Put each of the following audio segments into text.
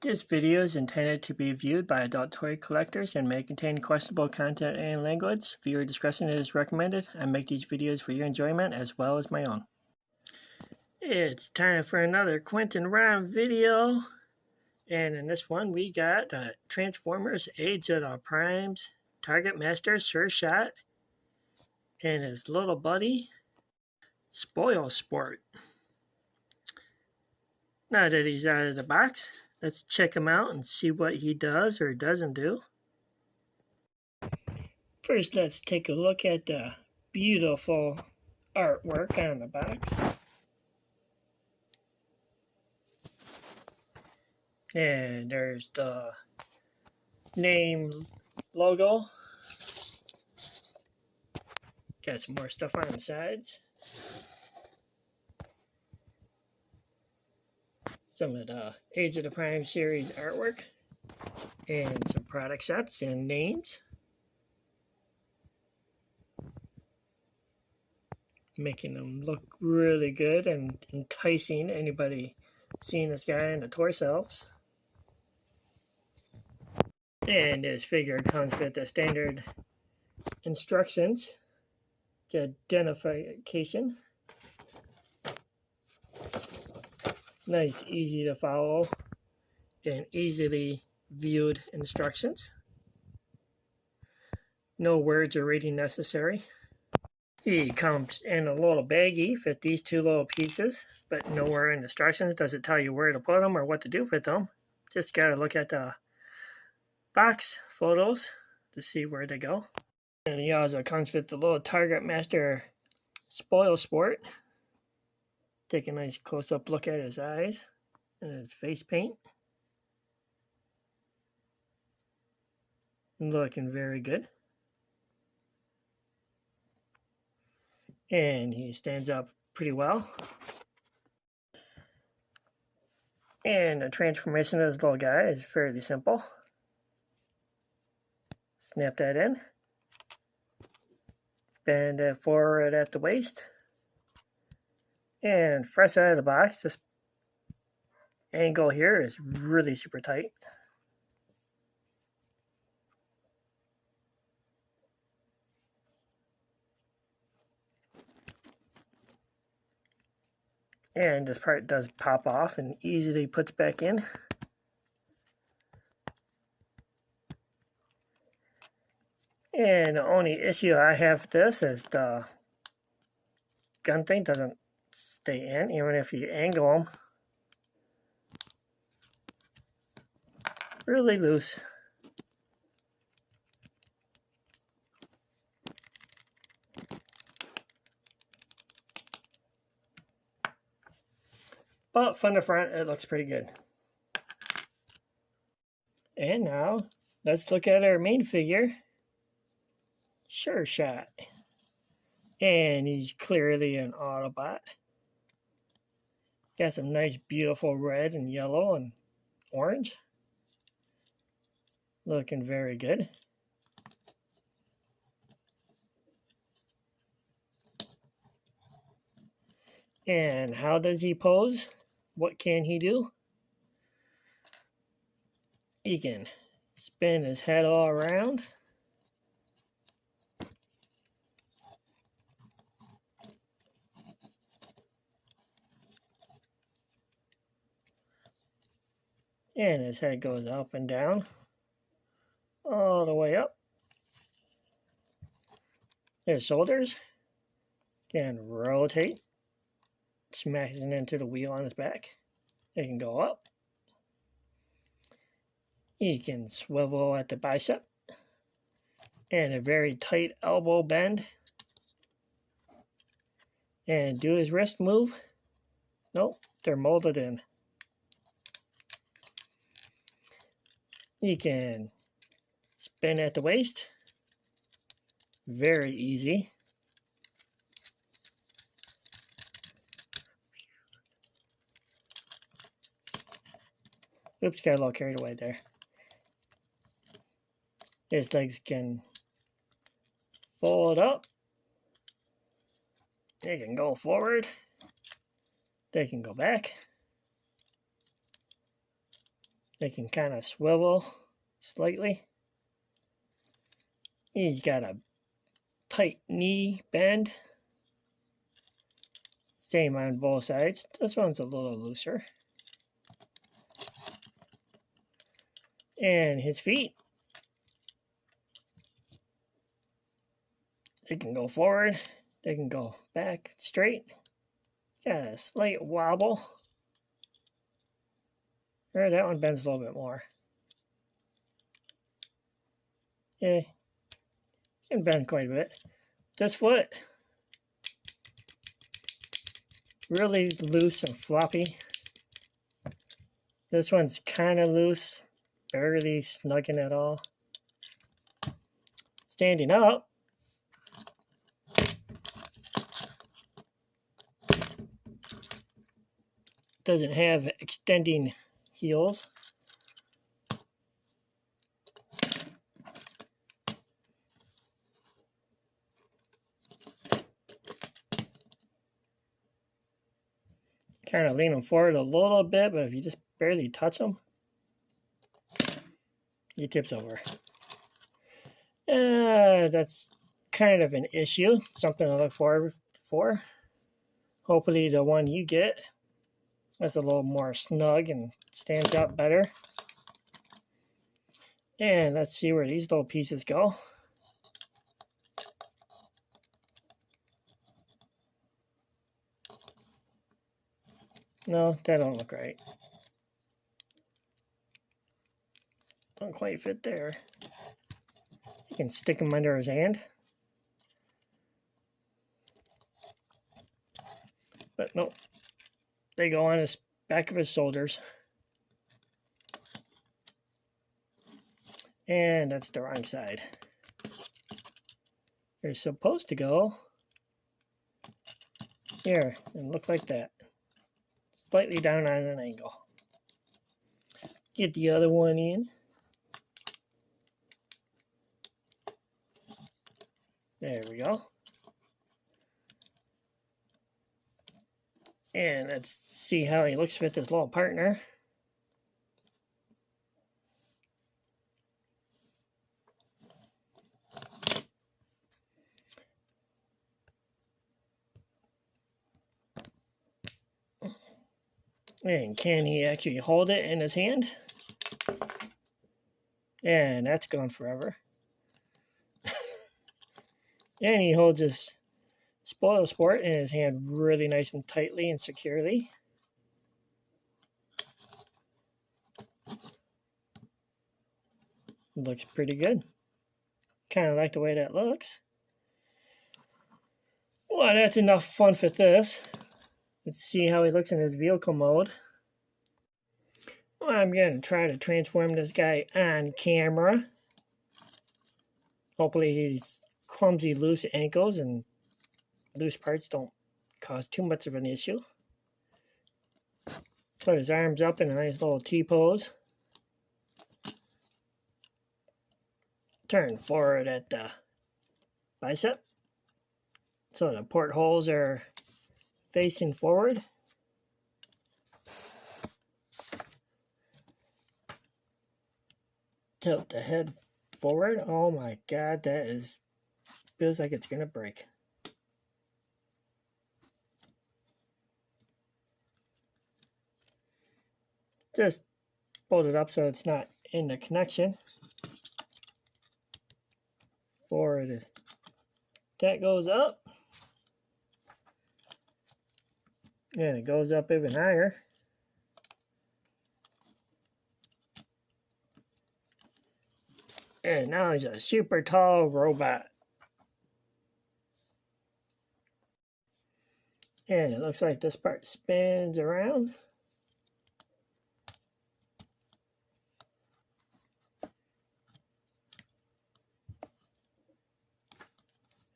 This video is intended to be viewed by adult toy collectors and may contain questionable content and language. Viewer discretion is recommended. I make these videos for your enjoyment as well as my own. It's time for another Quentin-Rom video. And in this one we got Transformers Age of the Primes Targetmaster Sureshot and his little buddy Spoilsport. Now that he's out of the box, let's check him out and see what he does or doesn't do. First, let's take a look at the beautiful artwork on the box. And there's the name logo. Got some more stuff on the sides. Some of the Age of the Prime series artwork. And some product sets and names. Making them look really good and enticing anybody seeing this guy on the toy shelves. And this figure comes with the standard instructions to identification. Nice, easy to follow, and easily viewed instructions. No words or reading necessary. He comes in a little baggie with these two little pieces, but nowhere in the instructions does it tell you where to put them or what to do with them. Just gotta look at the box photos to see where they go. And he also comes with the little Targetmaster Spoilsport. Take a nice close-up look at his eyes and his face paint. Looking very good. And he stands up pretty well. And the transformation of this little guy is fairly simple. Snap that in. Bend that forward at the waist. And fresh out of the box, this angle here is really super tight. And this part does pop off and easily puts back in. And the only issue I have with this is the gun thing doesn't stay in, even if you angle them. Really loose. But from the front, it looks pretty good. And now, let's look at our main figure, Sureshot. And he's clearly an Autobot. Got some nice, beautiful red and yellow and orange. Looking very good. And how does he pose? What can he do? He can spin his head all around. And his head goes up and down. All the way up. His shoulders can rotate. Smashing into the wheel on his back. It can go up. He can swivel at the bicep. And a very tight elbow bend. And do his wrist move? Nope, they're molded in. He can spin at the waist. Very easy. Oops, got a little carried away there. His legs can fold up. They can go forward. They can go back. They can kind of swivel slightly. He's got a tight knee bend. Same on both sides. This one's a little looser. And his feet, they can go forward, they can go back straight. Got a slight wobble. Or that one bends a little bit more. Yeah, can bend quite a bit. This foot, really loose and floppy. This one's kind of loose, barely snugging at all. Standing up, doesn't have extending heels. Kind of lean them forward a little bit, but if you just barely touch them, he tips over. That's kind of an issue, something to look forward for. Hopefully the one you get is a little more snug and stands up better. And let's see where these little pieces go. No, that don't look right. Don't quite fit there. You can stick them under his hand. But nope. They go on his back of his shoulders. And that's the wrong side. They're supposed to go here and look like that. Slightly down on an angle. Get the other one in. There we go. And let's see how he looks with his little partner. And can he actually hold it in his hand? And that's gone forever. And he holds his Spoilsport in his hand really nice and tightly and securely. Looks pretty good. Kind of like the way that looks. Well, that's enough fun for this. Let's see how he looks in his vehicle mode. Well, I'm going to try to transform this guy on camera. Hopefully his clumsy loose ankles and loose parts don't cause too much of an issue. Put his arms up in a nice little T-pose. Turn forward at the bicep. So the portholes are facing forward. Tilt the head forward. Oh my God, that feels like it's gonna break. Just fold it up so it's not in the connection. Forward is that goes up. And it goes up even higher. And now he's a super tall robot. And it looks like this part spins around.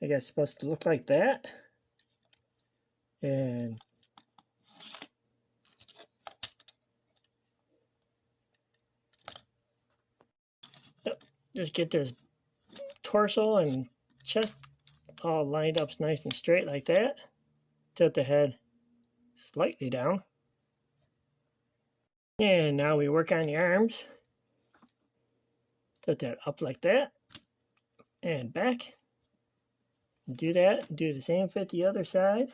I guess it's supposed to look like that. And just get this torso and chest all lined up nice and straight like that. Tilt the head slightly down. And now we work on the arms. Set that up like that. And back. Do that. Do the same fit the other side.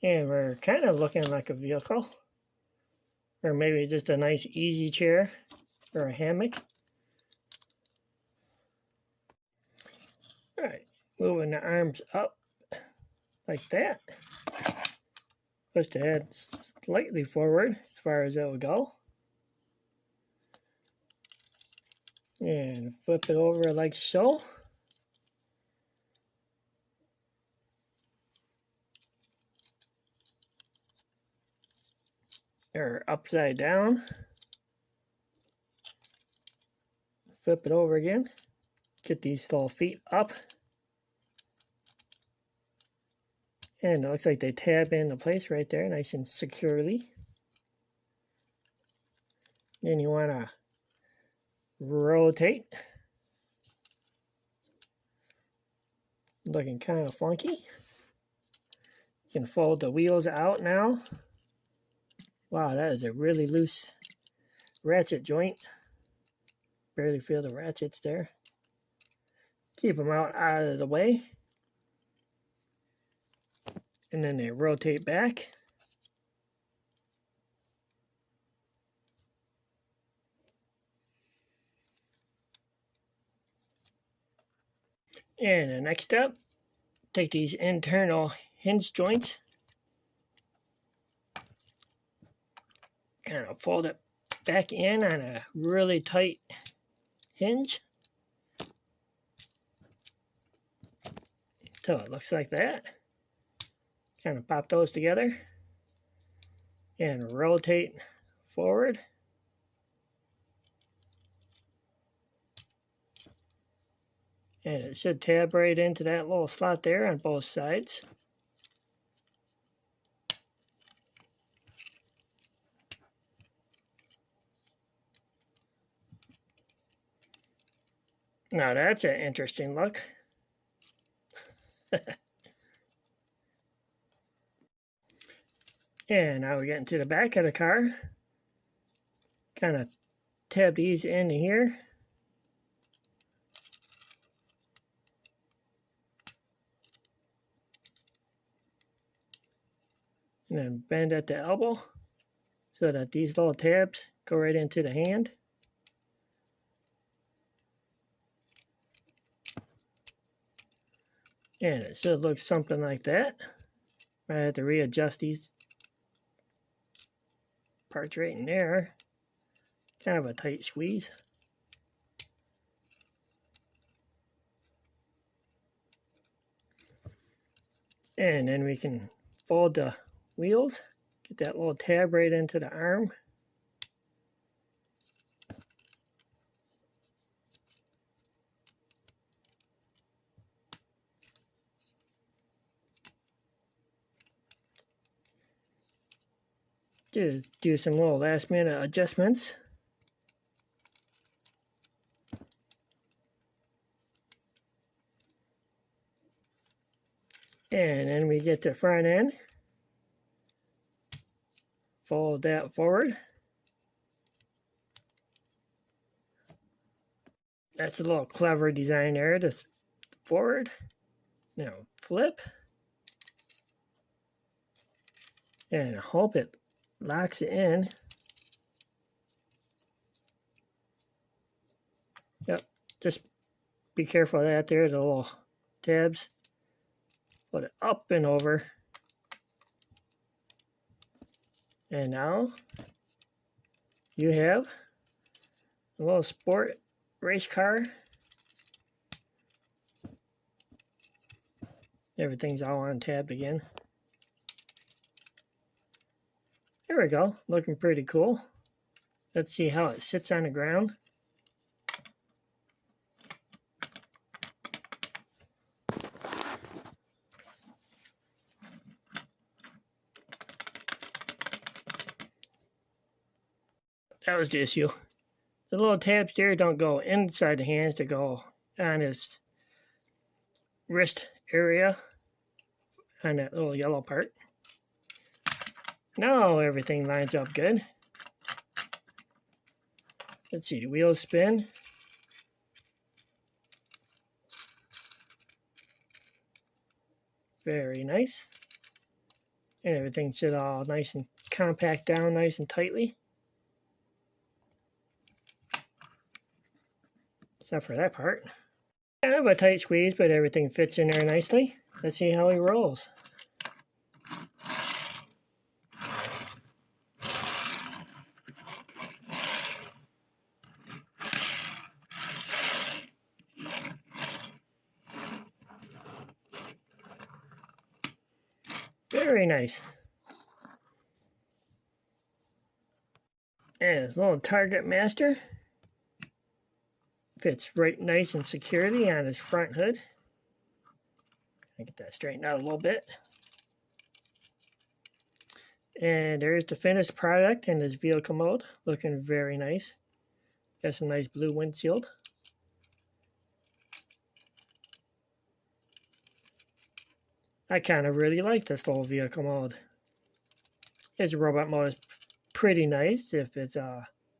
And we're kind of looking like a vehicle. Or maybe just a nice easy chair or a hammock. Alright, moving the arms up like that. Push the head slightly forward as far as it will go. And flip it over like so. Or upside down. Flip it over again. Get these little feet up. And it looks like they tab into place right there, nice and securely. Then you want to rotate. Looking kind of funky. You can fold the wheels out now. Wow, that is a really loose ratchet joint. Barely feel the ratchets there. Keep them out of the way. And then they rotate back. And the next step, take these internal hinge joints. Kind of fold it back in on a really tight hinge. So it looks like that. Kind of pop those together and rotate forward. And it should tab right into that little slot there on both sides. Now that's an interesting look. And now we get into the back of the car. Kind of tab these into here. And then bend at the elbow so that these little tabs go right into the hand. And it should look something like that. I have to readjust these parts right in there. Kind of a tight squeeze. And then we can fold the wheels. Get that little tab right into the arm. Just do some little last minute adjustments. And then we get the front end. Fold that forward. That's a little clever design there. Just forward. Now flip. And hope it locks it in. Yep, just be careful of that. There's the little tabs. Put it up and over. And now you have a little sport race car. Everything's all on tab again. There we go, looking pretty cool. Let's see how it sits on the ground. That was the issue. The little tabs there don't go inside the hands, they go on his wrist area on that little yellow part. Now everything lines up good. Let's see, the wheels spin. Very nice. And everything sit all nice and compact down nice and tightly. Except for that part. Kind of a tight squeeze, but everything fits in there nicely. Let's see how he rolls. Very nice. And his little Targetmaster fits right nice and securely on his front hood. I get that straightened out a little bit. And there's the finished product in this vehicle mode, looking very nice. Got some nice blue windshield. I kind of really like this little vehicle mode. His robot mode is pretty nice if its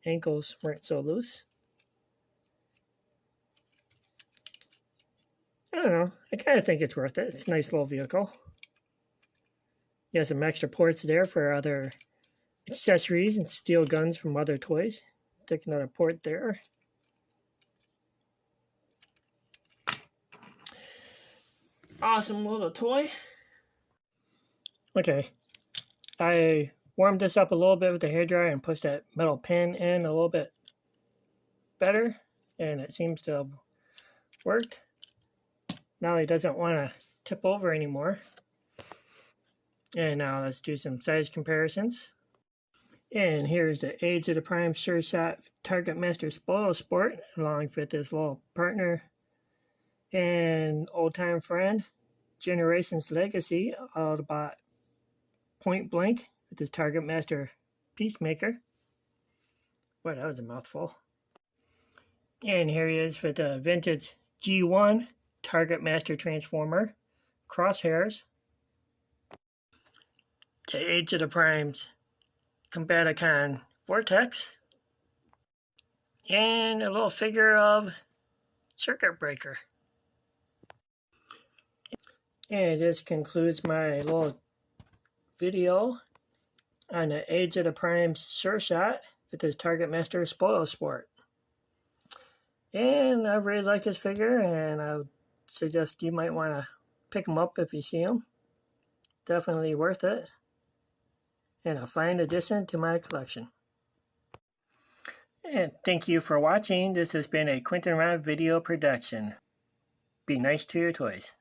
ankles weren't so loose. I don't know. I kind of think it's worth it. It's a nice little vehicle. You have some extra ports there for other accessories and steel guns from other toys. Take another port there. Awesome little toy. Okay. I warmed this up a little bit with the hairdryer and pushed that metal pin in a little bit better. And it seems to have worked. Now he doesn't want to tip over anymore. And now let's do some size comparisons. And here's the Age of the Prime Sureshot Targetmaster Spoilsport, along with his little partner and old-time friend, Generations Legacy, Autobot Point Blank, with his Targetmaster Peacemaker. Boy, that was a mouthful. And here he is with the vintage G1 Targetmaster Transformer, Crosshairs, the Age of the Primes Combaticon Vortex, and a little figure of Circuit Breaker. And this concludes my little video on the Age of the Primes Sureshot with this Targetmaster Spoilsport. And I really like this figure, and I would suggest you might want to pick him up if you see him. Definitely worth it. And a fine addition to my collection. And thank you for watching. This has been a Quentin-Rom video production. Be nice to your toys.